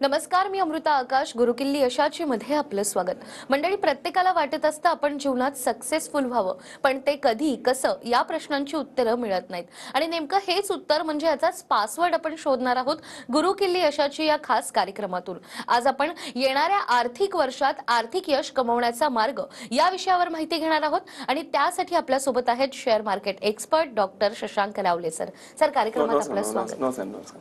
नमस्कार, मी अमृता आकाश. गुरुकिल्ली यशाची मध्ये आपलं स्वागत. मंडळी, प्रत्येकाला वाटत असतं आपण जीवनात सक्सेसफुल व्हावं, पण ते कधी कसं या प्रश्नांची उत्तरं मिळत नाहीत. आणि नेमकं हेच उत्तर म्हणजे याचाच पासवर्ड आपण शोधणार आहोत गुरुकिल्ली यशाची या खास कार्यक्रमातून. आज आपण येणाऱ्या आर्थिक वर्षात आर्थिक यश कमवण्याचा मार्ग या विषयावर माहिती घेणार आहोत आणि त्यासाठी आपल्या सोबत आहेत share market expert doctor Shashank रावले सर. कार्यक्रमात आपलं स्वागत.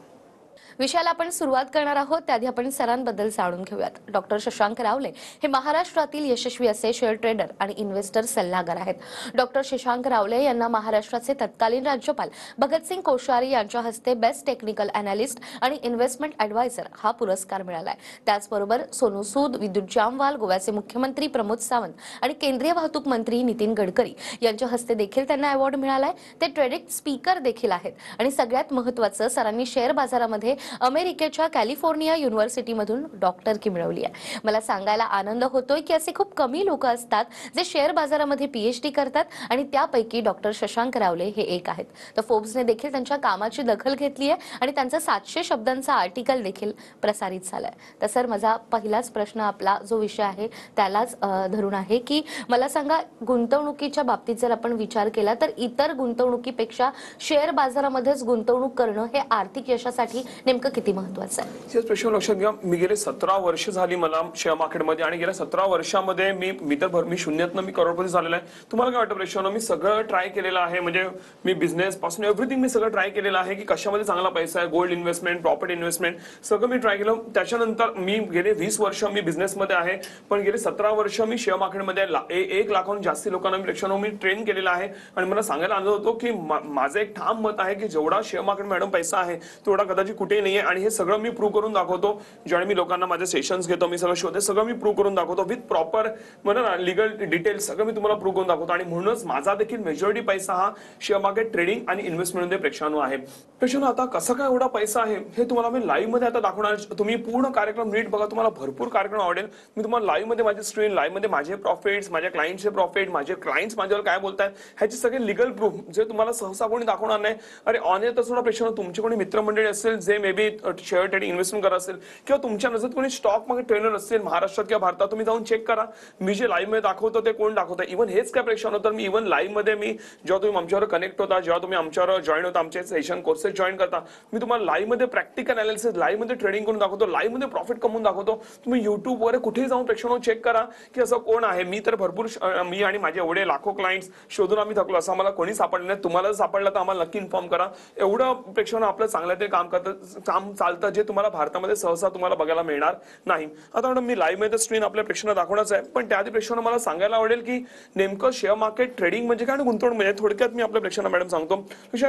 विषयाला आपण सुरुवात करणार आहोत त्याआधी आपण सरांबद्दल जाणून घेऊयात. डॉक्टर शशांक रावले हे महाराष्ट्रातील यशस्वी असे शेअर ट्रेडर आणि इन्व्हेस्टर सल्लागार आहेत. डॉक्टर शशांक रावले यांना महाराष्ट्राचे तत्कालीन राज्यपाल भगतसिंग कोश्यारी यांच्या हस्ते बेस्ट टेक्निकल अॅनालिस्ट आणि इन्व्हेस्टमेंट ॲडवायझर हा पुरस्कार मिळालाय. त्याचबरोबर सोनू सूद, विद्युत जामवाल, गोव्याचे मुख्यमंत्री प्रमोद सावंत आणि केंद्रीय वाहतूक मंत्री नितीन गडकरी यांच्या हस्ते देखील त्यांना अवॉर्ड मिळालाय. ते ट्रेडिंग स्पीकर देखील आहेत आणि सगळ्यात महत्त्वाचं, सरांनी शेअर बाजारामध्ये अमेरिकेच्या कॅलिफोर्निया युनिव्हर्सिटीमधून डॉक्टरकी मिळवली आहे. मला सांगायला आनंद होतोय की असे खूप कमी लोक असतात जे शेअर बाजारामध्ये पीएचडी करतात आणि त्यापैकी डॉक्टर शशांक रावले हे एक आहेत. तर फोर्ब्सने देखील त्यांच्या कामाची दखल घेतली आहे आणि त्यांचा 700 शब्दांचा आर्टिकल देखील प्रसारित झालाय. तर सर, माझा पहिलाच प्रश्न आपला जो विषय आहे त्यालाच धरून आहे की मला सांगा, गुंतवणुकीच्या बाबतीत जर आपण विचार केला तर इतर गुंतवणुकीपेक्षा शेअर बाजारामध्येच गुंतवणूक करणं हे आर्थिक यशासाठी नेमकं किती महत्त्वाचं आहे? याच प्रश्न लक्षात घ्या. मी गेले 17 वर्ष झाली मला शेअर मार्केटमध्ये आणि गेल्या 17 वर्षामध्ये मी शून्यातनं मी करोडपती झालेला आहे. तुम्हाला काय वाटतं प्रेक्षकांनो? मी सगळं ट्राय केलेलं आहे. म्हणजे मी बिझनेस पासून एव्हरीथिंग मी सगळं ट्राय केलेलं आहे की कशामध्ये चांगला पैसा आहे. गोल्ड इन्व्हेस्टमेंट, प्रॉपर्टी इन्व्हेस्टमेंट सगळं मी ट्राय केलं. त्याच्यानंतर मी गेले 20 वर्ष मी बिझनेसमध्ये आहे, पण गेले 17 वर्ष मी शेअर मार्केटमध्ये 1 लाखाहून जास्त लोकांना प्रेक्षकांनो मी ट्रेन केलेलं आहे. आणि मला सांगायला आनंद होतो की माझं एक ठाम मत आहे की जेवढा शेअर मार्केट मॅडम पैसा आहे तेवढा कदाचित कुठेही नाहीये. आणि हे सगळं मी प्रूव्ह करून दाखवतो. जेव्हा मी लोकांना माझे सेशन्स घेतो, मी सगळं शोधते, सगळं मी प्रूव्ह करून दाखवतो विथ प्रॉपर म्हणा ना लिगल डिटेल्स सगळं मी तुम्हाला प्रूव्ह करून दाखवतो. आणि म्हणूनच माझा देखील मेजॉरिटी पैसा हा शेअर मार्केट ट्रेडिंग आणि इन्व्हेस्टमेंटमध्ये प्रेक्षकांनो आहे. प्रेक्षकांनो, आता कसं काय एवढा पैसा आहे हे तुम्हाला मी लाईव्ह मध्ये आता दाखवणार. तुम्ही पूर्ण कार्यक्रम नीट बघा, तुम्हाला भरपूर कार्यक्रम आवडेल. मी तुम्हाला लाईव्ह मध्ये माझी स्क्रीन, लाईव्ह मध्ये माझे प्रॉफिट्स, माझ्या क्लायंटचे प्रॉफिट, माझे क्लायंट्स माझ्यावर काय बोलतायत ह्याचे सगळे लिगल प्रूफ जे तुम्हाला सहसा कोणी दाखवणार नाही. अरे ऑन येत थोडा प्रेक्षकांनो, तुमचे कोणी मित्रमंडळी असेल जे may be share trading investment करत असेल किंवा तुमच्या नजरेत कोणी स्टॉक मार्केट ट्रेनर असेल महाराष्ट्रात किंवा भारतात, तुम्ही जाऊन चेक करा मी जे लाईव्ह मध्ये दाखवतो ते कोण दाखवतं. इव्हन हेच काय प्रेक्षकांनो, तर मी इव्हन लाईव्ह मध्ये जेव्हा तुम्ही आमच्यावर कनेक्ट होता, जेव्हा तुम्ही आमच्यावर जॉईन होता, आमचे सेशन कोर्सेस जॉईन करता, मी तुम्हाला लाईव्ह मध्ये प्रॅक्टिकल अनालिसिस, लाईव्ह मध्ये ट्रेडिंग करून दाखवतो, लाईव्ह मध्ये प्रॉफिट कमवून दाखवतो. तुम्ही युट्यूब वर कुठेही जाऊन प्रेक्षकांनो चेक करा की असं कोण आहे. मी तर भरपूर मी आणि माझे एवढे लाखो क्लायंट्स शोधून आम्ही थकलो. असं आम्हाला कोणी सापडलं नाही. तुम्हाला सापडलं तर आम्हाला नक्की इन्फॉर्म करा. एवढं प्रेक्षकांनो आपलं चांगलं ते काम चालतं जे तुम्हाला भारतामध्ये सहसा तुम्हाला बघायला मिळणार नाही. आता मॅडम मी लाईव्ह मध्ये स्क्रीन आपल्या प्रेक्षकांना दाखवणारच आहे, पण त्याआधी प्रेक्षकांना मला सांगायला आवडेल की नेमकं शेअर मार्केट ट्रेडिंग म्हणजे काय आणि गुंतवणूक म्हणजे थोडक्यात मी आपल्या प्रेक्षकांना मॅडम सांगतो.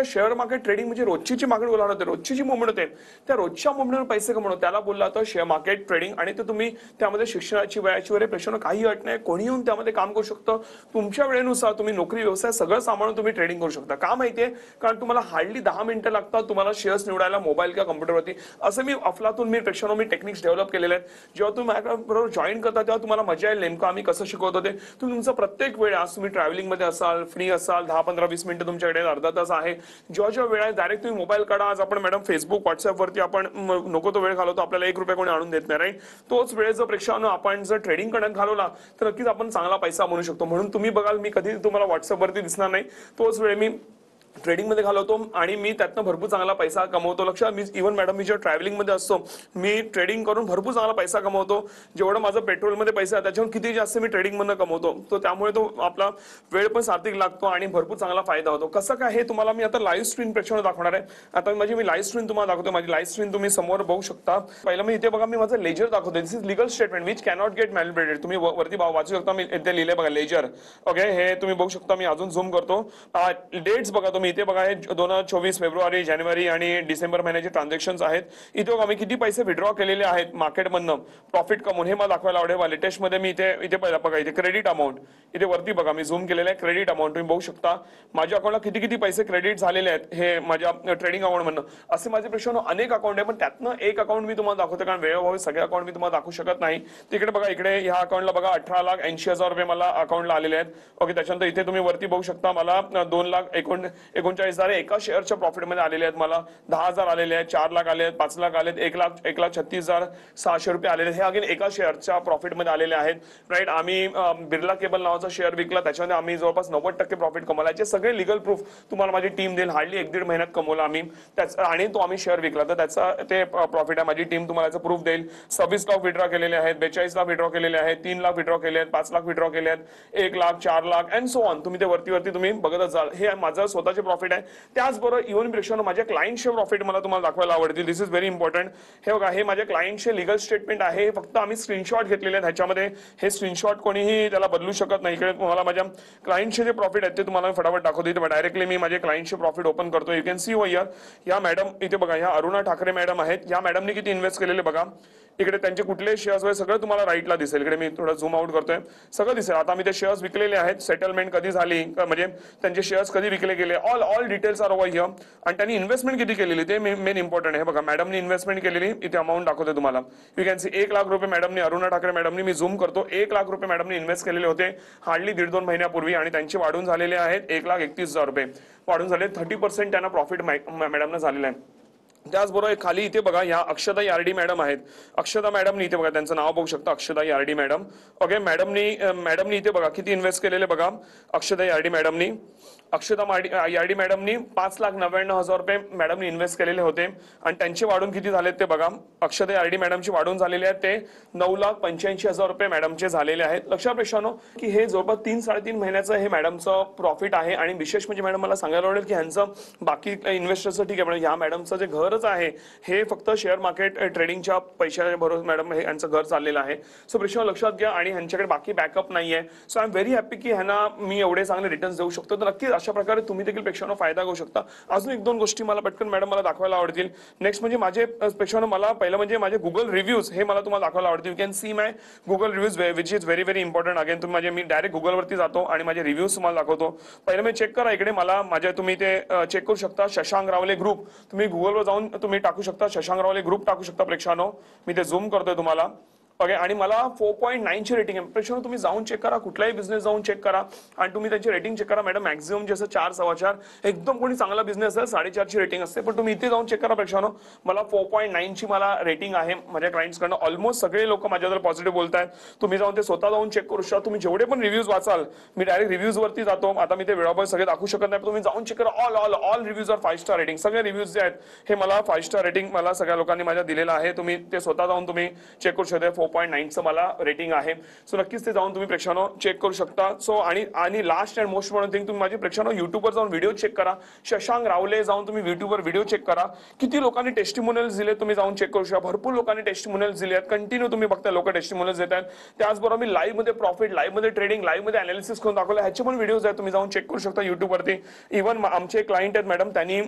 शेअर मार्केट ट्रेडिंग म्हणजे रोजची जी मागणी बोलावणार होते, रोजची जी मुवमेंट होते, त्या रोजच्या मुवमेंटवर पैसे कमवणं त्याला बोलला तर शेअर मार्केट ट्रेडिंग. आणि ते तुम्ही त्यामध्ये शिक्षणाची, वयाची वगैरे प्रेक्षकांना काही अट नाही. कोणी येऊन त्यामध्ये काम करू शकतं. तुमच्या वेळेनुसार तुम्ही नोकरी, व्यवसाय सगळं सांभाळून तुम्ही ट्रेडिंग करू शकता. का माहितीये? कारण तुम्हाला हार्डली 10 मिनिटं लागतात तुम्हाला शेअर्स निवडायला मोबाईल किंवा कम्प्युटरवरती. असं मी अफलातून मी प्रेक्षकांना मी टेक्निक्स डेव्हलप केलेले आहेत. जेव्हा तुम्ही माझ्याबरोबर जॉईन करता तेव्हा तुम्हाला मजा येईल नेमकं आम्ही कसं शिकवतो ते. तुम्ही तुमचा प्रत्येक वेळ, आज तुम्ही ट्रॅव्हलिंग मध्ये असाल, फ्री असाल, 10-15-20 मिनिटं तुमच्याकडे, अर्धा तास आहे, जेव्हा वेळ आहे डायरेक्ट तुम्ही मोबाईल काढा. आज आपण मॅडम फेसबुक, व्हॉट्सअपवरती आपण नको तो वेळ घालवतो, आपल्याला 1 रुपया कोणी आणून देत नाही, राईट? तोच वेळ जर प्रेक्षकांनो आपण जर ट्रेडिंग करण्यात घालवला तर नक्कीच आपण चांगला पैसा बनवू शकतो. म्हणून तुम्ही बघाल मी कधी तुम्हाला व्हॉट्सअपवरती दिसणार नाही. तोच वेळ मी ट्रेडिंग मध्ये घालवतो आणि मी त्यातनं भरपूर चांगला पैसा कमवतो. लक्षात, मी इव्हन मॅडम मी जेव्हा ट्रॅव्हलिंग मध्ये असतो मी ट्रेडिंग करून भरपूर चांगला पैसा कमवतो. जेवढं माझं पेट्रोलमध्ये पैसा आहे त्याच्यावर किती जास्त मी ट्रेडिंग मधनं कमवतो. तो त्यामुळे तो आपला वेळ पण सार्थिक लागतो आणि भरपूर चांगला फायदा होतो. कसं काय हे तुम्हाला मी आता लाईव्ह स्क्रीन प्रेक्षकांना दाखवणार आहे. आता मी लाईव्ह स्क्रीन तुम्हाला दाखवतो. माझी लाईव्ह स्क्रीन तुम्ही समोर बघू शकता. पहिलं मी इथे बघा, मी माझं लेजर दाखवतो. This is legal statement which cannot get manipulated. तुम्ही वरती वाचू शकता, मी इथे लिहिले बघा लेजर. ओके, हे तुम्ही बघू शकता. मी अजून झूम करतो. डेट्स बघा तुम्ही इथे बघा, हे 2024 फेब्रुवारी, जानेवारी आणि डिसेंबर महिन्याचे ट्रान्झॅक्शन्स आहेत. इथे आम्ही किती पैसे विड्रॉ केलेले आहेत मार्केटमधनं प्रॉफिट कमवून, हे मला दाखवायला आवडेल. लेटेस्ट मध्ये मी इथे पहिला बघा, इथे क्रेडिट अमाऊंट इथे वरती बघा मी झूम केलेलं आहे. क्रेडिट अमाऊंट तुम्ही बघू शकता. माझ्या अकाउंटला किती किती पैसे क्रेडिट झालेले आहेत हे माझ्या ट्रेडिंग अकाउंट मधनं. असे माझे प्रश्न अनेक अकाउंट आहे, पण त्यातनं एक अकाउंट मी तुम्हाला दाखवतो कारण वेळोवेळी सगळे अकाउंट मी तुम्हाला दाखवू शकत नाही. तिकडे बघा, इकडे ह्या अकाउंटला बघा 18,80,000 रुपये मला अकाउंटला आलेले आहेत. ओके, त्याच्यानंतर इथे तुम्ही वरती बघू शकता मला 39,000 एका शेअरच्या प्रॉफिटमध्ये आलेले आहेत. मला 10,000 आलेले आहेत, 4 लाख आले आहेत, 5 लाख आले आहेत, 1,36,600 रुपये आलेले. हे अगेन एका शेअरच्या प्रॉफिटमध्ये आलेले आहेत. राईट, आम्ही बिर्ला केबल नावाचा शेअर विकला, त्याच्यामध्ये आम्ही जवळपास 90% प्रॉफिट कमवला. याचे सगळे लिगल प्रूफ तुम्हाला माझी टीम देईल. हार्डली 1-1.5 महिन्यात कमवला आम्ही त्याचा, आणि तो आम्ही शेअर विकला तर त्याचा ते प्रॉफिट आहे. माझी टीम तुम्हाला याचं प्रूफ देईल. 26 लाख विड्रॉ केलेले आहेत, 42 लाख विड्रॉ केलेले आहेत, 3 लाख विड्रॉ केले आहेत, 5 लाख विड्रॉ केले आहेत, 1 lakh, 4 lakh and so on. तुम्ही ते वरती तुम्ही बघतच जाल. हे माझं स्वतःचे प्रॉफिट आहे. त्याचबरोबर इव्हन प्रेक्षकांनो माझ्या क्लायंटचे प्रॉफिट मला तुम्हाला दाखवायला आवडतील. दिस इज व्हेरी इम्पॉर्टंट. हे बघा, हे माझ्या क्लायंटचे लिगल स्टेटमेंट आहे. फक्त आम्ही स्क्रीनशॉट घेतलेले आहेत. ह्याच्यामध्ये हे स्क्रीनशॉट कोणीही त्याला बदलू शकत नाही. इकडे तुम्हाला माझ्या क्लायंटचे जे प्रॉफिट आहेत ते तुम्हाला मी फटाफट दाखवतो. डायरेक्टली मी माझे क्लायंटचे प्रॉफिट ओपन करतो. You can see here. या मॅडम इथे बघा, या अरुणा ठाकरे मॅडम आहेत. या मॅडमनी किती इन्व्हेस्ट केलेले बघा. इकडे त्यांचे कुठले शेअर्स वगैरे सगळं तुम्हाला राईटला दिसेल. इकडे मी थोडं झूम आउट करतोय, सगळं दिसेल. आता मी ते शेअर्स विकलेले आहेत, सेटलमेंट कधी झाली, म्हणजे त्यांचे शेअर्स कधी विकले गेले, all details are over here. आणि त्यांनी इन्व्हेस्टमेंट किती केलेली ते मेन इम्पॉर्टंट आहे. बघा, मॅडमनी इन्व्हेस्टमेंट केलेली इथे अमाऊंट दाखवते तुम्हाला. यू कॅन सी 1 लाख रुपये मॅडमनी, अरुणा ठाकरे मॅडमनी, मी झूम करतो, 1 लाख रुपये मॅडमनी इन्व्हेस्ट केलेले होते हार्डली 1.5-2 महिन्यापूर्वी, आणि त्यांचे वाढून झालेले आहेत 1,31,000 रुपये वाढून झाले. 30% त्यांना प्रॉफिट मॅडमना झालेलं आहे. त्याचबरोबर खाली इथे बघा, या अक्षता यार्डी मॅडम आहेत. अक्षता मॅडमनी इथे बघा, त्यांचं नाव बघू शकता, अक्षता यार्डी मॅडम. ओके, मॅडमनी इथे बघा किती इन्व्हेस्ट केलेले बघा. अक्षता यार्डी मॅडमनी 5,99,000 रुपये मॅडमनी इन्व्हेस्ट केलेले होते, आणि त्यांचे वाढून किती झालेत ते बघा. अक्षता यार्डी मॅडमची वाढून झालेले आहेत ते 9,85,000 रुपये मॅडमचे झालेले आहेत. लक्षात प्रेक्षकांनो की हे जवळपास 3-3.5 महिन्याचं हे मॅडमचं प्रॉफिट आहे. आणि विशेष म्हणजे मॅडम मला सांगायला आवडेल की ह्यांचं बाकी इन्व्हेस्टरचं ठीक आहे, पण ह्या मॅडमचं जे घरच आहे हे फक्त शेअर मार्केट ट्रेडिंगच्या पैशाच्या बरोबर मॅडम हे यांचं घर चाललेलं आहे. सो प्रेक्षकांनो लक्षात घ्या, आणि ह्यांच्याकडे बाकी बॅकअप नाहीये. So I am very happy की ह्यांना मी एवढे चांगले रिटर्न्स देऊ शकतो. तर नक्कीच अशा प्रकारे तुम्ही देखील प्रेक्षकांनो फायदा घेऊ शकता. अजून 1-2 गोष्टी मला पटकन मॅडम मला दाखवायला आवडतील. नेक्स्ट म्हणजे माझे प्रेक्षकांनो, मला पहिलं म्हणजे माझे गुगल रिव्ह्यूज हे मला तुम्हाला दाखवायला आवडतील. You can see my Google reviews which is very important. Again तुम्ही माझे, मी डायरेक्ट गुगलवरती जातो आणि माझे रिव्ह्यूज तुम्हाला दाखवतो. पहिलं मी चेक करा इकडे, मला माझे तुम्ही ते चेक करू शकता. शशांक रावले ग्रुप, तुम्ही गुगलवर जाऊन तुम्ही टाकू शकता, शशांक रावले ग्रुप टाकू शकता प्रेक्षकांनो. मी ते झूम करतोय तुम्हाला. ओके, आणि मला 4.9 ची रेटिंग आहे. प्रेक्षकांनो तुम्ही जाऊन चेक करा, कुठलाही बिझनेस जाऊन चेक करा आणि तुम्ही त्यांची रेटिंग चेक करा. मॅडम मॅक्झिमम जसं 4-4.25, एकदम कोणी चांगला बिझनेस आहे 4.5 ची रेटिंग असते, पण तुम्ही इथे जाऊन चेक करा प्रेक्षकांनो. मला 4.9 ची मला रेटिंग आहे माझ्या क्लायंट्सकडनं. ऑलमोस्ट सगळे लोक माझ्याबद्दल पॉझिटिव्ह बोलतायत. तुम्ही जाऊन ते स्वतः जाऊन चेक करू शकता. तुम्ही जेवढे पण रिव्ह्यूज वाचाल, मी डायरेक्ट रिव्ह्यूज वरती जातो. आता मी ते वेळापळ सगळे दाखवू शकत नाही, पण तुम्ही जाऊन चेक करा. All reviews are 5 star rating. सगळे रिव्ह्यूज जे आहेत हे मला 5 स्टार रेटिंग मला सगळ्या लोकांनी माझ्या दिलेलं आहे. तुम्ही ते स्वतः जाऊन तुम्ही चेक करू शकता. 4.9 चं मला रेटिंग आहे. सो नक्कीच ते जाऊन तुम्ही प्रेक्षकांनो चेक करू शकता. सो आणि last and most important thing, तुम्ही माझे प्रेक्षकांनो युट्यूबवर जाऊन व्हिडिओ चेक करा. शशांक रावले जाऊन तुम्ही युट्यूबवर व्हिडिओ चेक करा. किती लोकांनी टेस्टिमोनियल्स दिले तुम्ही जाऊन चेक करू शकता. भरपूर लोकांनी टेस्टिमोनियल्स दिले आहेत. कंटिन्यू तुम्ही बघता लोक टेस्टिमोनियल्स देत आहेत. त्याचबरोबर मी लाईव्ह मध्ये प्रॉफिट, लाईव्ह मध्ये ट्रेडिंग, लाईव्ह मध्ये अनालिसिस करून दाखवलं. ह्याचे पण व्हिडिओज आहेत, तुम्ही जाऊन चेक करू शकता युट्यूबवरती. इव्हन आमचे क्लायंट आहेत मॅडम, त्यांनी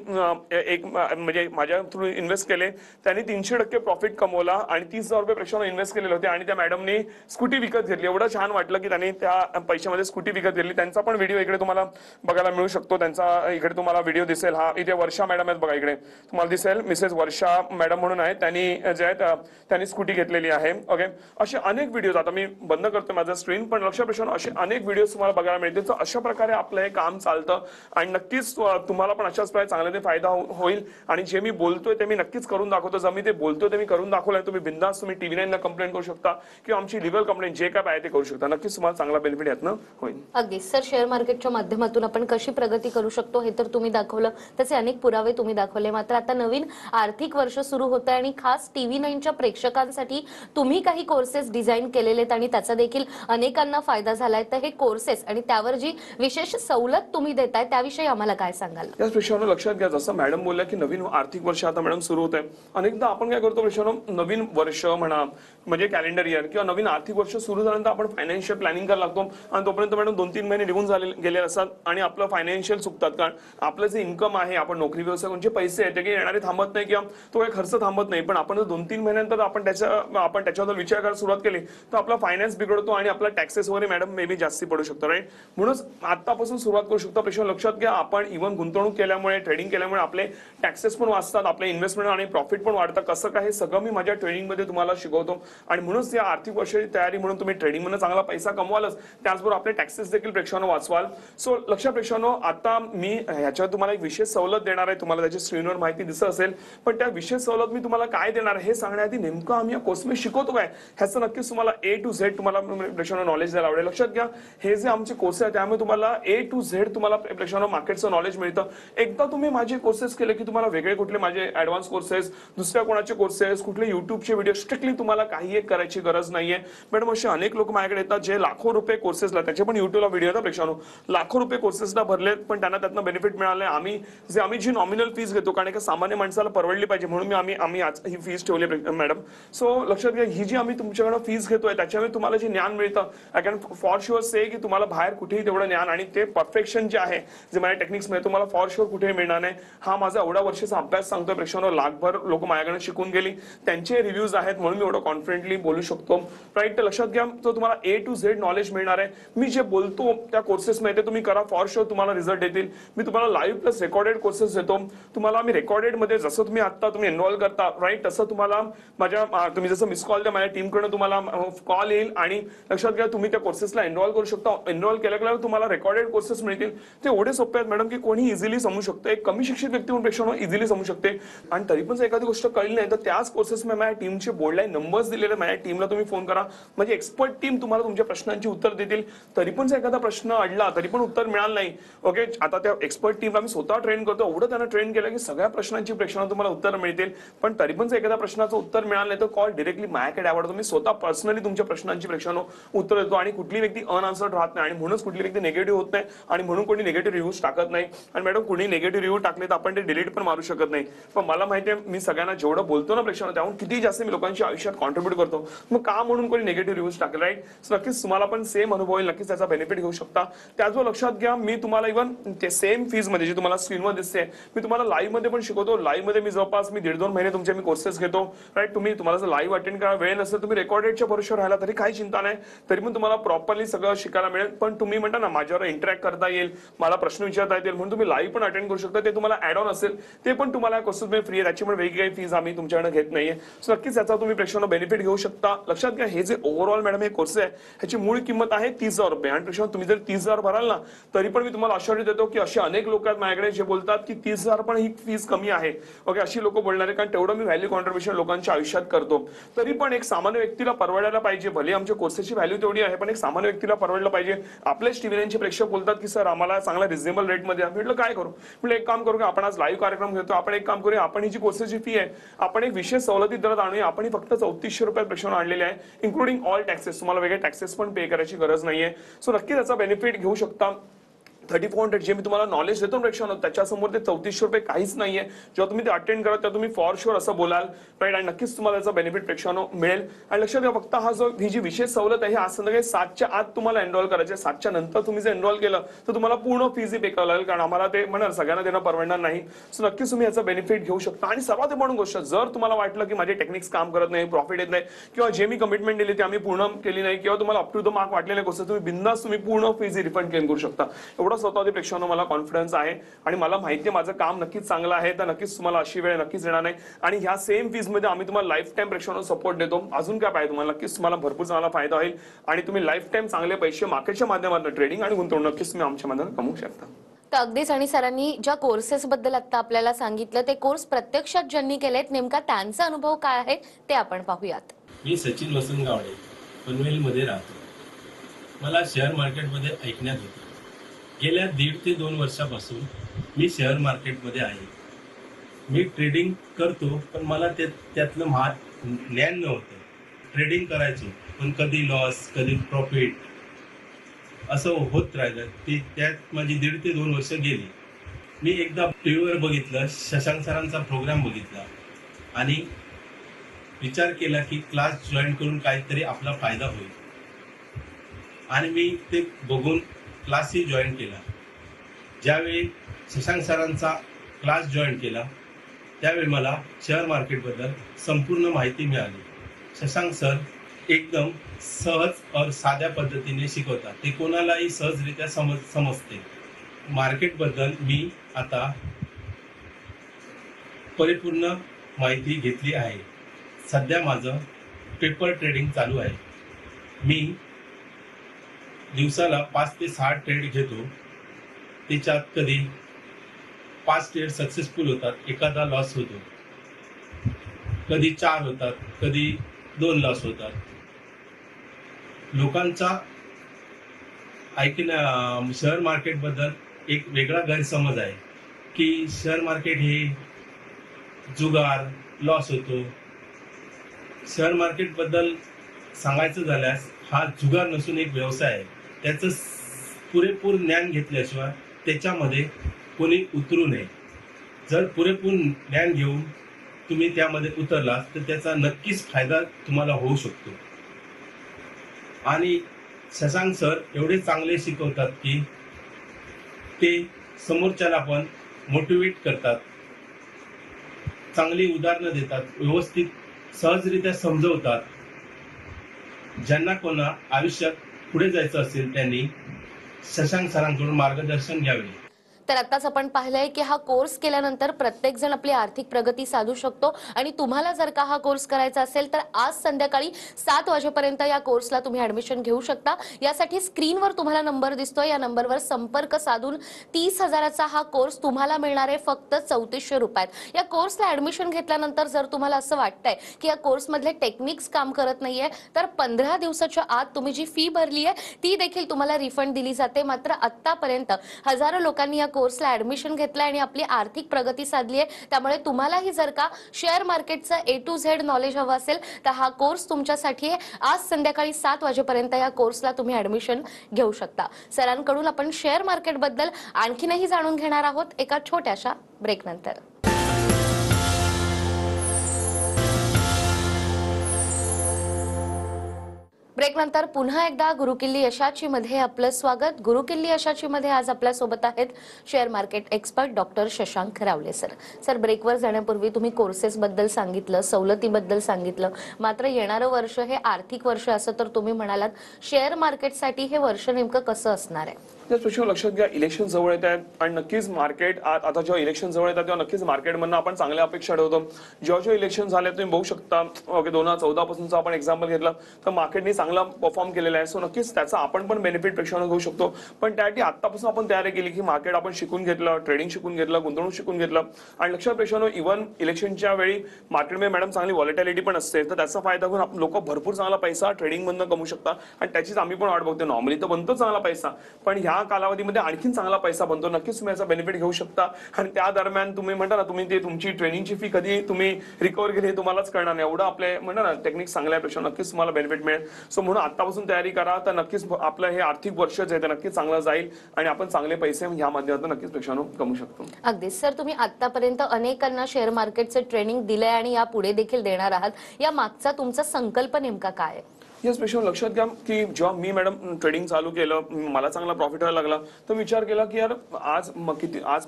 एक म्हणजे माझ्या थ्रू इन्व्हेस्ट केले, त्यांनी 300% प्रॉफिट कमवला आणि 30,000 रुपये प्रेक्षकांनो इन्व्हेस्ट केलेले होते. आणि त्या मॅडमनी स्कूटी विकत घेतली. एवढं छान वाटलं की त्यांनी त्या पैशामध्ये स्कूटी विकत घेतली. त्यांचा पण व्हिडिओ इकडे तुम्हाला बघायला मिळू शकतो. त्यांचा इकडे तुम्हाला व्हिडिओ दिसेल. हा इथे वर्षा मॅडम आहेत बघा, इकडे तुम्हाला दिसेल मिसेस वर्षा मॅडम म्हणून आहे. त्यांनी जे आहेत त्यांनी स्कूटी घेतलेली आहे. ओके, असे अनेक व्हिडिओज, आता मी बंद करतो माझं स्क्रीन, पण लक्ष प्रेक्षकांनो असे अनेक व्हिडिओज तुम्हाला बघायला मिळतील. तर अशा प्रकारे आपलं हे काम चालतं आणि नक्कीच तुम्हाला पण अशाच प्रकारे चांगला ते फायदा होईल. आणि जे मी बोलतोय ते मी नक्कीच करून दाखवतो. जर मी ते बोलतोय ते मी करून दाखवलंय, तुम्ही बिंदास तुम्ही TV9 ला कंप्लेंट करू शकता किंवा आमची लिगल कंप्लेंट जे काय आहे ते करू शकता. नक्कीच तुम्हाला चांगला बेनिफिट यातनं होईल. अगदी सर, शेअर मार्केटच्या माध्यमातून आपण कशी प्रगती करू शकतो हे तर तुम्ही दाखवलं, त्याचे अनेक पुरावे तुम्ही दाखवले. मात्र आता नवीन आर्थिक वर्ष सुरू होतं आणि खास TV9च्या प्रेक्षकांसाठी तुम्ही काही कोर्सेस डिझाईन केलेले आहेत आणि त्याचा देखील अनेकांना फायदा झालाय. तर हे कोर्सेस आणि त्यावर जी विशेष सवलत तुम्ही देताय त्याविषयी आम्हाला काय सांगाल? याच प्रेक्षकांनो लक्षात घ्या, जसं मॅडम बोलल्या की नवीन आर्थिक वर्ष आता मॅडम सुरू होत आहे. अनेकदा आपण काय करतो प्रेक्षकांनो, नवीन वर्ष म्हणा म्हणजे कॅलेंडर इयर किंवा नवीन आर्थिक वर्ष सुरू झाल्यानंतर आपण फायनान्शियल प्लॅनिंग करायला लागतो आणि तोपर्यंत मॅडम 2-3 महिने निघून गेले असतात आणि आपलं फायनान्शियल चुकतात. कारण आपलं जे इन्कम आहे, आपण नोकरी व्यवसाय म्हणजे पैसे आहेत ते काही येणारे थांबत नाही किंवा तो काही खर्च थांबत नाही. पण आपण जर 2-3 महिन्यानंतर आपण त्याच्याबद्दल विचार करायला सुरुवात केली तर आपला फायनान्स बिघडतो आणि आपला टॅक्सेस वगैरे मॅडम मे बी जास्ती पडू शकतो. राईट, म्हणूनच आतापासून सुरुवात करू शकतो. प्रेक्षक लक्षात घ्या, आपण इव्हन गुंतवणूक केल्यामुळे, ट्रेडिंग केल्यामुळे आपले टॅक्सेस पण वाचतात, आपले इन्व्हेस्टमेंट आणि प्रॉफिट पण वाढतं. कसं काय हे सगळं मी माझ्या ट्रेडिंगमध्ये तुम्हाला शिकवतो आणि म्हणूनच या आर्थिक वर्षाची तयारी म्हणून तुम्ही ट्रेडिंगमध्ये चांगला पैसा कमवालच, त्याचबरोबर आपले टॅक्सेस देखील प्रेक्षकांनो वाचवाल. सो लक्षात प्रेक्षकांनो, आता मी ह्याच्यावर तुम्हाला एक विशेष सवलत देणार आहे. तुम्हाला त्याची स्क्रीनवर माहिती दिसत असेल, पण त्या विशेष सवलत मी तुम्हाला काय देणार आहे हे सांगण्याआधी नेमकं आम्ही या कोर्समध्ये शिकवतो काय ह्याचं नक्कीच तुम्हाला A to Z तुम्हाला प्रेक्षकांनो नॉलेज द्यायला आवडेल. लक्षात घ्या, हे जे आमचे कोर्स आहे त्यामुळे तुम्हाला A to Z तुम्हाला प्रेक्षकांनो मार्केटचं नॉलेज मिळतं. एकदा तुम्ही माझे कोर्सेस केले की तुम्हाला वेगळे कुठले माझे ऍडव्हान्स कोर्सेस, दुसऱ्या कोणाचे कोर्सेस, कुठले युट्यूबचे व्हिडिओ स्ट्रिक्टली तुम्हाला काही एक करायची गरज नाहीये. मॅडम असे अनेक लोक माझ्याकडे येतात जे लाखो रुपये कोर्सेसला, त्याचे पण युट्यूबला व्हिडिओ येतात प्रेक्षकांनो, लाखो रुपये कोर्सेसला भरलेत पण त्यांना त्यातनं बेनिफिट मिळाले. आम्ही जी नॉमिनल फीस घेतो, कारण एका सामान्य माणसाला परवडली पाहिजे म्हणून आम्ही आज ही फीस ठेवली मॅडम. सो लक्षात घ्या, ही जी आम्ही तुमच्याकडे फीस घेतोय त्याच्यामुळे तुम्हाला जे ज्ञान मिळतं, आय कॅन फॉर शुअर से की तुम्हाला बाहेर कुठेही तेवढं ज्ञान आणि ते परफेक्शन जे आहे, जे माझ्या टेक्निक्स मध्ये तुम्हाला फॉर शुअर कुठेही मिळणार नाही. हा माझा एवढा वर्षाचा अभ्यास सांगतोय प्रेक्षकांनो, लाखभर लोक माझ्याकडे शिकून गेली, त्यांचे रिव्ह्यूज आहेत म्हणून मी एवढं कॉन्फिडेंटली बोलू शकतो. राईट, तर लक्षात घ्या, तो तुम्हाला A to Z नॉलेज मिळणार आहे. मी जे बोलतो त्या कोर्सेस मध्ये तुम्ही करा, फॉर शुअर तुम्हाला रिझल्ट येतील. मी तुम्हाला लाईव्ह प्लस रेकॉर्डेड कोर्सेस देतो. तुम्हाला मी रेकॉर्डेड मध्ये जसं तुम्ही आता एनरोल करता राईट, तसं तुम्हाला तुम्ही जसं मिस कॉल द्या, माझ्या टीमकडून तुम्हाला कॉल येईल आणि लक्षात घ्या तुम्ही त्या कोर्सेसला एनरोल करू शकता. एनरोल केल्यावर तुम्हाला रेकॉर्डेड कोर्सेस मिळतील. ते एवढे सोपे आहेत मॅडम की कोणी इझिली समजू शकतो. एक कमी शिक्षित व्यक्ती म्हणून प्रेक्षकांनो इझिली समजू शकते. आणि तरी पण एखादी गोष्ट कळली नाही तर त्याच कोर्सेस माझ्या टीमचे बोर्डलाईन नंबर्स दिलेले, माझ्या टीमला तुम्ही फोन करा, म्हणजे एक्सपर्ट टीम तुम्हाला तुमच्या प्रश्नांची उत्तर देतील. तरी पण जर एखादा प्रश्न अडला, तरी पण उत्तर मिळालं नाही, ओके, आता त्या एक्सपर्ट टीमला मी स्वतः ट्रेन करतो, एवढं त्यांना ट्रेन केलं की सगळ्या प्रश्नांची प्रेक्षकांना तुम्हाला उत्तर मिळतील. पण तरी पण जर एखाद्या प्रश्नाचं उत्तर मिळालं नाही तर कॉल डिरेक्टली माझ्याकडे आवडतो. मी स्वतः पर्सनली तुमच्या प्रश्नांची प्रेक्षकांनो उत्तर देतो आणि कुठली व्यक्ती अनआन्सर्ड राहत नाही आणि म्हणूनच कुठली व्यक्ती निगेटिव्ह होत नाही आणि म्हणून कोणी निगेटिव्ह रिव्ह्यूज टाकत नाही. आणि मॅडम कोणी निगेटिव्ह रिव्ह्यू टाकले तर आपण ते डिलीट पण मारू शकत नाही. पण मला माहिती आहे मी सगळ्यांना जेवढं बोलतो ना प्रेक्षकांना, त्याहून किती जास्त मी लोकांच्या आयुष्यात कॉन्ट्रीब्यूट करतो. मग का म्हणून कोणी निगेटिव्ह रिव्ह्यूज टाकेल, राईट. नक्कीच तुम्हाला पण सेम अनुभव येईल, नक्कीच त्याचा बेनिफिट घेऊ शकता. त्याचबरोबर लक्षात घ्या, मी तुम्हाला इव्हन ते सेम फीज मध्ये जे तुम्हाला स्क्रीनवर दिसते, मी तुम्हाला लाईव्ह मध्ये पण शिकवतो. लाईव्ह मध्ये मी जवळपास 1.5-2 महिने तुमचे मी कोर्सेस घेतो, राईट. तुम्हाला जर लाईव्ह अटेंड करायला वेळ नसेल, तुम्ही रेकॉर्डेडच्या भरोश्यावर राहिला तरी काही चिंता नाही, तरी पण तुम्हाला प्रॉपरली सगळं शिकायला मिळेल. पण तुम्ही म्हणता ना माझ्यावर इंटरॅक्ट करता येईल, मला प्रश्न विचारता येतील, म्हणून तुम्ही लाईव्ह पण अटेंड करू शकता. ते तुम्हाला ऍड ऑन असेल ते पण तुम्हाला कोर्सेसमध्ये फ्री आहे, त्याची पण वेगळी काही फीज आम्ही तुमच्याकडे घेत नाहीये. सो नक्कीच याचा तुम्ही प्रेक्षकांना बेनिफिट घेऊ शकता. लक्षात घ्या, हे जे ओव्हरऑल मॅडम हे कोर्स आहे ह्याची मूळ किंमत आहे 30,000 रुपये. आणि प्रेक्षकांनो तुम्ही जर 30,000 भराल ना, तरी पण मी तुम्हाला अश्युरिटी देतो की असे अनेक लोक आहेत माझ्याकडे जे बोलतात की 30,000 पण ही फीस कमी आहे, ओके, अशी लोक बोलणार आहे, कारण तेवढं मी व्हॅल्यू कॉन्ट्रीब्युशन लोकांच्या आयुष्यात करतो. तरी पण एक सामान्य व्यक्तीला परवडायला पाहिजे, भले आमच्या कोर्सेसची व्हॅल्यू तेवढी आहे पण एक सामान्य व्यक्तीला परवडलं पाहिजे. आपलेच टीव्हीचे प्रेक्षक बोलतात की सर आम्हाला चांगला रिझनेबल रेट मध्ये. म्हटलं काय करू, म्हटलं एक काम करू की आपण आज लाईव्ह कार्यक्रम घेतो, आपण एक काम करूया, आपण ही जी कोर्सेसची फी आहे आपण एक विशेष सवलती दरात आणूया. आपण ही फक्त 3400 रुपये प्रेक्षकांना आणलेले आहे, इन्क्लुडिंग ऑल टॅक्सेस. तुम्हाला वेगळे टॅक्सेस पण पे करायची गरज नाहीये. सो नक्की त्याचा बेनिफिट घेऊ शकता. 3400 जे मी तुम्हाला नॉलेज देतो प्रेक्षकांनो, त्याच्यासमोर ते 3400 रुपये काहीच नाहीये. जेव्हा तुम्ही ते अटेंड करा तेव्हा तुम्ही फॉर शुअर असं बोलाल, राईट, आणि नक्कीच तुम्हाला त्याचा बेनिफिट प्रेक्षकांनो मिळेल. आणि लक्षात घ्या, फक्त ही जी विशेष सवलत आहे आज संध्याकाळी 7च्या आत तुम्हाला एनरोल करायचे. 7च्या नंतर तुम्ही जर एनरोल केलं तर तुम्हाला पूर्ण फीज पे करावं लागेल, कारण आम्हाला ते म्हणणार सगळ्यांना देणं परवडणार नाही. सो नक्कीच तुम्ही याचा बेनिफिट घेऊ शकता. आणि सर्वात इम्पॉर्टंट गोष्ट, जर तुम्हाला वाटलं की माझे टेक्निक्स काम करत नाही, प्रॉफिट येत नाही, किंवा जे मी कमिटमेंट दिली ती आम्ही पूर्ण केली नाही, किंवा तुम्हाला अप टू द मार्क वाटलेले गोष्ट, तुम्ही बिंदास तुम्ही पूर्ण फीज रिफंड क्लेम करू शकता. एवढा स्वतः प्रेक्षकांनो मला कॉन्फिडन्स आहे आणि मला माहिती आहे माझं काम नक्कीच चांगलं आहे. तर नक्कीच तुम्हाला अशी वेळ नक्कीच येणार नाही. आणि ह्या सेम फीज मध्ये आम्ही तुम्हाला लाईफ टाइम प्रेक्षकांना सपोर्ट देतो. अजून काय पाहिजे तुम्हाला, नक्कीच तुम्हाला भरपूर चांगला फायदा होईल आणि तुम्ही लाईफ टाइम चांगले पैसे मार्केटच्या माध्यमातून ट्रेडिंग आणि गुंतवणूक नक्कीच तुम्ही आमच्या माध्यमातून कमवू शकता. तर अगदीच, आणि सरांनी ज्या कोर्सेस बद्दल आता आपल्याला सांगितलं ते कोर्स प्रत्यक्षात ज्यांनी केलेत, नेमका त्यांचा अनुभव काय आहे ते आपण पाहूयात. मी सचिन वसंत गावडे पनवेलमध्ये राहतो. मला शेअर मार्केटमध्ये ऐकण्यात होते. गेल्या 1.5 ते 2 वर्षापासून मी शेअर मार्केटमध्ये आहे. मी ट्रेडिंग करतो पण मला त्यातलं ज्ञान नव्हतं. ट्रेडिंग करायचो पण कधी लॉस कधी प्रॉफिट असं होत राहिलं. त्यात माझी 1.5 ते 2 वर्ष गेली. मी एकदा टीव्हीवर बघितलं, शशांक सरांचा प्रोग्राम बघितला आणि विचार केला की क्लास जॉईन करून काहीतरी आपला फायदा होईल. आणि मी ते बघून क्लासही जॉईन केला. ज्यावेळी शशांक सरांचा क्लास जॉईन केला त्यावेळी मला शेअर मार्केटबद्दल संपूर्ण माहिती मिळाली. शशांक सर एकदम सहज और साध्या पद्धतीने शिकवतात. ते कोणालाही सहजरित्या समजते. मार्केटबद्दल मी आता परिपूर्ण माहिती घेतली आहे. सध्या माझं पेपर ट्रेडिंग चालू आहे. मी दिवसाला 5 ते 6 ट्रेड घेतो. त्याच्यात कधी 5 ट्रेड सक्सेसफुल होतात, एखादा लॉस होतो, कधी 4 होतात, कधी 2 लॉस होतात. लोकांचा शेअर मार्केट बद्दल एक वेगळा गैरसमज आहे की शेअर मार्केट हे जुगार, लॉस होतो. शेअर मार्केट बद्दल सांगायचं झाल्यास हा जुगार नसून एक व्यवसाय आहे. त्याचं पुरेपूर ज्ञान घेतल्याशिवाय त्याच्यामध्ये कोणी उतरू नये. जर पुरेपूर ज्ञान घेऊन तुम्ही त्यामध्ये उतरलात तर त्याचा नक्कीच फायदा तुम्हाला होऊ शकतो. आणि शशांक सर एवढे चांगले शिकवतात की ते समोरच्याला पण मोटिवेट करतात, चांगली उदाहरणं देतात, व्यवस्थित सहजरित्या समजवतात. ज्यांना कोणा आयुष्यात पुढे जायचं असेल त्यांनी शशांक सरांकडून मार्गदर्शन घ्यावे. तर आताच आपण पाहिलंय की हा कोर्स केल्यानंतर प्रत्येक जण आपली आर्थिक प्रगती साधू शकतो. आणि तुम्हाला जर का हा कोर्स करायचा असेल तर आज संध्याकाळी 7 वाजेपर्यंत या कोर्सला तुम्ही ऍडमिशन घेऊ शकता. यासाठी स्क्रीनवर तुम्हाला नंबर दिसतोय, या नंबरवर संपर्क साधून 30,000चा हा कोर्स तुम्हाला मिळणार आहे फक्त 3400 रुपयात. या कोर्सला ऍडमिशन घेतल्यानंतर जर तुम्हाला असं वाटतंय की या कोर्समधले टेक्निक्स काम करत नाहीये तर 15 दिवसाच्या आत तुम्ही जी फी भरली आहे ती देखील तुम्हाला रिफंड दिली जाते. मात्र आतापर्यंत हजारो लोकांनी या कोर्सला ऍडमिशन घेतलं आणि आपली आर्थिक प्रगती साधली आहे. त्यामुळे तुम्हालाही जर का शेअर मार्केटचं A to Z नॉलेज हवं असेल तर हा कोर्स तुमच्यासाठी आहे. आज संध्याकाळी 7 वाजेपर्यंत या कोर्सला तुम्ही ऍडमिशन घेऊ शकता. सरांकडून आपण शेअर मार्केट बद्दल आणखीनही जाणून घेणार आहोत एका छोट्याशा ब्रेक नंतर. ब्रेक नंतर पुन्हा एकदा गुरुकिल्ली यशाची मध्ये आपलं स्वागत. गुरुकिल्ली यशाची मध्ये आज आपल्या सोबत आहेत share market expert doctor Shashank रावले सर. सर, ब्रेकवर जाण्यापूर्वी तुम्ही कोर्सेस बद्दल सांगितलं, सवलतीबद्दल सांगितलं, मात्र येणारं वर्ष हे आर्थिक वर्ष असं तर तुम्ही म्हणालात. शेअर मार्केटसाठी हे वर्ष नेमकं कसं असणार आहे? त्याच लक्षात घ्या, इलेक्शन जवळ येत आहेत आणि नक्कीच मार्केट आता जेव्हा इलेक्शन जवळ येतात तेव्हा नक्कीच मार्केटमधनं आपण चांगल्या अपेक्षा ठेवतो. जेव्हा इलेक्शन झाले तुम्ही बघू शकता, ओके 2014 पासूनचा आपण एक्झाम्पल घेतला तर मार्केटने चांगला परफॉर्म केलेला आहे. सो नक्कीच त्याचा आपण पण बेनिफिट प्रेक्षकांना घेऊ शकतो. पण त्यासाठी आतापासून आपण तयारी केली की मार्केट आपण शिकून घेतलं, ट्रेडिंग शिकून घेतलं, गुंतवणूक शिकून घेतलं. आणि लक्षात प्रेक्षकांनो, इव्हन इलेक्शनच्या वेळी मार्केटमध्ये मॅडम चांगली व्हॉलेटिलिटी पण असते, तर त्याचा फायदा घेऊन लोक भरपूर चांगला पैसा ट्रेडिंग मधनं कमवू शकतात. आणि त्याचीच आम्ही पण वाट बघतो. नॉर्मली तर बनतो चांगला पैसा, पण ह्या कालावधीमध्ये आणखीन चांगला पैसा बनतो. नक्कीच तुम्ही याचा बेनिफिट घेऊ शकता. आणि त्या दरम्यान तुम्ही म्हणता ना, तुम्ही ते तुमची ट्रेनिंगची फी कधी तुम्ही रिकव्हर केली हे तुम्हालाच कळणार नाही. एवढं आपले म्हणता ना टेक्निक चांगल्या पेक्षा नक्कीच तुम्हाला बेनिफिट मिळेल. सो म्हणून आतापासून तयारी करा, तर नक्कीच आपलं हे आर्थिक वर्षच आहे ते नक्कीच चांगलं जाईल आणि आपण चांगले पैसे ह्या माध्यमातून नक्कीच पेक्षांनो कमवू शकतो. अगदीच सर, तुम्ही आतापर्यंत अनेकांना शेअर मार्केटचे ट्रेनिंग दिलंय आणि या पुढे देखील देणार आहात. या मागचा तुमचा संकल्प नेमका काय आहे? येस पेशंट, लक्षात घ्या की जेव्हा मी मॅडम ट्रेडिंग चालू केलं, मला चांगला प्रॉफिट व्हायला लागला, तर विचार केला की यार आज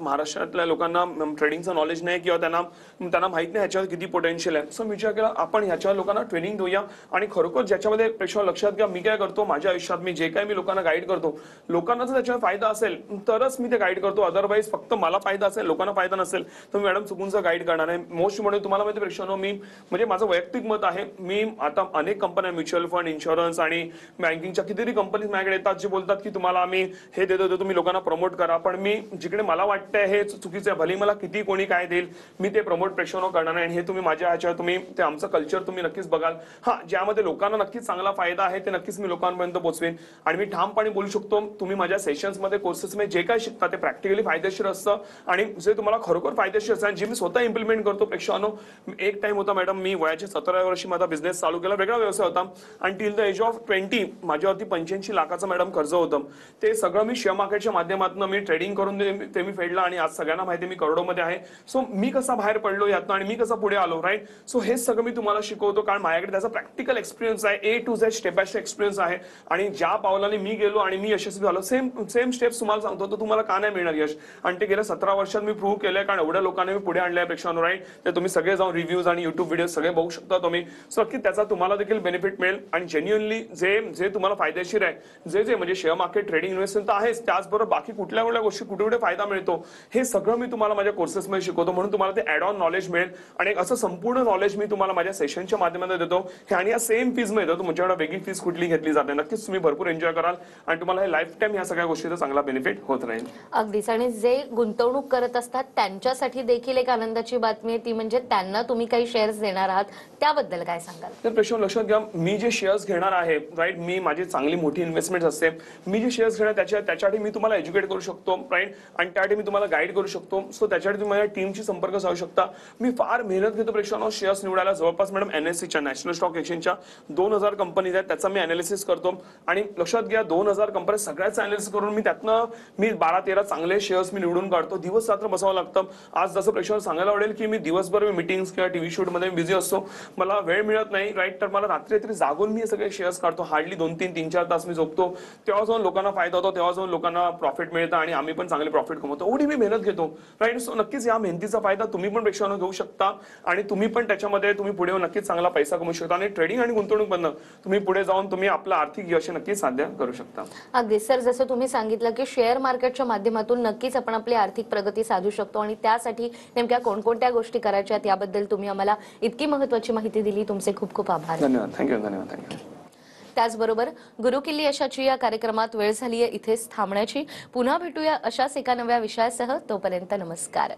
महाराष्ट्रातल्या लोकांना ट्रेडिंगचं नॉलेज नाही किंवा त्यांना माहित नाही ह्याच्यावर किती पोटेन्शियल आहे. सो विचार केला आपण ह्याच्यावर लोकांना ट्रेनिंग देऊया. आणि खरोखर ज्याच्यामध्ये पेशंट लक्षात घ्या, मी काय करतो माझ्या आयुष्यात, मी जे काय मी लोकांना गाईड करतो, लोकांना जर त्याच्यावर फायदा असेल तरच मी ते गाईड करतो. अदरवाईज फक्त मला फायदा असेल, लोकांना फायदा नसेल तर मी मॅडम चुकूनचं गाईड करणार आहे. मोस्ट म्हणून तुम्हाला माहिती पेशंट, मी म्हणजे माझं वैयक्तिक मत आहे, मी आता अनेक कंपन्या, म्युच्युअल फंड, इन्शुरन्स आणि बँकिंगच्या कितीतरी कंपनीज माझ्याकडे येतात जे बोलतात की तुम्हाला आम्ही हे देतो, तुम्ही लोकांना प्रमोट करा. पण मी जिकडे मला वाटतंय हे चुकीचं आहे, भले मला किती कोणी काय देईल, मी ते प्रमोट प्रेक्षकांना करणार नाही. आणि हे तुम्ही माझ्या ह्याच्यावर तुम्ही ते आमचं कल्चर तुम्ही नक्कीच बघाल. हा, ज्यामध्ये लोकांना नक्कीच चांगला फायदा आहे ते नक्कीच मी लोकांपर्यंत पोहोचवेन. आणि मी ठामपणे बोलू शकतो, तुम्ही माझ्या सेशन्समध्ये, कोर्सेसमध्ये जे काय शिकता ते प्रॅक्टिकली फायदेशीर असतं आणि जे तुम्हाला खरोखर फायदेशीर असतं जे मी स्वतः इम्प्लिमेंट करतो. प्रेक्षकांनो, एक टाइम होता मॅडम, मी वयाच्या 17व्या वर्षी माझा बिझनेस चालू केला, वेगळा व्यवसाय होता. आणि टिल द एज ऑफ 20 माझ्यावरती 85 लाखाचं मॅडम कर्ज होतं. ते सगळं मी शेअर मार्केटच्या माध्यमातून मी ट्रेडिंग करून ते मी फेडलं आणि आज सगळ्यांना माहिती मी करोडोमध्ये आहे. सो मी कसा बाहेर पडलो यातनं आणि मी कसा पुढे आलो, राईट. सो हे सगळं मी तुम्हाला शिकवतो कारण माझ्याकडे त्याचा प्रॅक्टिकल एक्सपिरियन्स आहे, A to Z step by step experience आहे. आणि ज्या पावलाने मी गेलो आणि मी यशस्वी झालो, सेम स्टेप्स तुम्हाला सांगतो, तर तुम्हाला का नाही मिळणार यश. आणि ते गेल्या 17 वर्षात मी प्रूव्ह केलंय कारण एवढ्या लोकांनी मी पुढे आणल्या पेक्षा, राईट. ते तुम्ही सगळे जाऊन रिव्ह्यूज आणि युट्यूब व्हिडिओ सगळे बघू शकता तुम्ही. सो नक्की त्याचा तुम्हाला देखील बेनिफिट मिळेल. आणि आणि जेन्युअनली जे जे तुम्हाला फायदेशीर आहे, जे जे म्हणजे शेअर मार्केट ट्रेडिंग इन्व्हेस्टमेंट तर आहेच, त्याचबरोबर बाकी कुठल्या कुठल्या गोष्टी कुठे कुठे फायदा मिळतो हे सगळं मी तुम्हाला माझ्या कोर्सेसमध्ये शिकवतो. म्हणून तुम्हाला ते ऍड ऑन नॉलेज मिळेल आणि एक असं संपूर्ण नॉलेज मी तुम्हाला माझ्या सेशनच्या माध्यमातून देतो आणि या सेम फीज मध्ये देतो. तुमच्याकडे वेगळी फीज कुठली घेतली जाते. नक्कीच तुम्ही भरपूर एन्जॉय कराल आणि तुम्हाला हे लाईफ टाईम या सगळ्या गोष्टीचा चांगला बेनिफिट होत राहील. अगदीच. आणि जे गुंतवणूक करत असतात त्यांच्यासाठी देखील एक आनंदाची बातमी आहे, ती म्हणजे त्यांना तुम्ही काही शेअर्स देणार आहात, त्याबद्दल काय सांगाल? तर प्रश्न लक्षात घ्या, मी जे शेअर्स घेणार आहे राईट, मी माझी चांगली मोठी इन्व्हेस्टमेंट असते, मी जे शेअर्स घेणार त्याच्यासाठी मी तुम्हाला एज्युकेट करू शकतो राईट, आणि त्यासाठी मी तुम्हाला गाईड करू शकतो. सो त्याच्यासाठी तुम्ही माझ्या टीमशी संपर्क साधू शकता. मी फार मेहनत घेतो प्रेक्षकांनो शेअर्स निवडायला. जवळपास मॅडम NSE नॅशनल स्टॉक एक्सचेंजच्या 2000 कंपनीज आहेत, त्याचा मी अनालिसिस करतो. आणि लक्षात घ्या 2000 कंपनी सगळ्याचं अनालिसिस करून मी त्यातनं 12-13 चांगले शेअर्स मी निवडून काढतो. दिवस रात्र बसावं लागतं. आज जसं प्रेक्षकांना सांगायला आवडेल की मी दिवसभर मीटिंग्स किंवा टीव्ही शूट मध्ये बिझी असतो, मला वेळ मिळत नाही राईट, तर मला रात्री जागून मी हे सगळे शेअर्स काढतो. हार्डली 2-3-4 तास मी झोपतो. तेव्हा जाऊन लोकांना फायदा होतो, तेव्हा जाऊन लोकांना प्रॉफिट मिळतं आणि आम्ही पण चांगले प्रॉफिट कमवतो. एवढी मी मेहनत घेतो राईट. सो नक्कीच या मेहनतीचा फायदा तुम्ही पण प्रेक्षकांना घेऊ शकता आणि तुम्ही पण त्याच्यामध्ये तुम्ही पुढे येऊन नक्कीच चांगला पैसा कमवू शकता आणि ट्रेडिंग आणि गुंतवणूक बंद तुम्ही पुढे जाऊन तुम्ही आपलं आर्थिक यश नक्कीच साध्य करू शकता. अगदी सर, जसं तुम्ही सांगितलं की शेअर मार्केटच्या माध्यमातून नक्कीच आपण आपली आर्थिक प्रगती साधू शकतो आणि त्यासाठी नेमक्या कोणकोणत्या गोष्टी करायच्या याबद्दल तुम्ही आम्हाला इतकी महत्त्वाची माहिती दिली. तुमचे खूप खूप आभार. धन्यवाद. धन्यवाद. त्याचबरोबर गुरुकिल्ली यशाची या कार्यक्रमात वेळ झाली आहे इथेच थांबण्याची. पुन्हा भेटूया अशाच एका नव्या विषयासह. तोपर्यंत नमस्कार.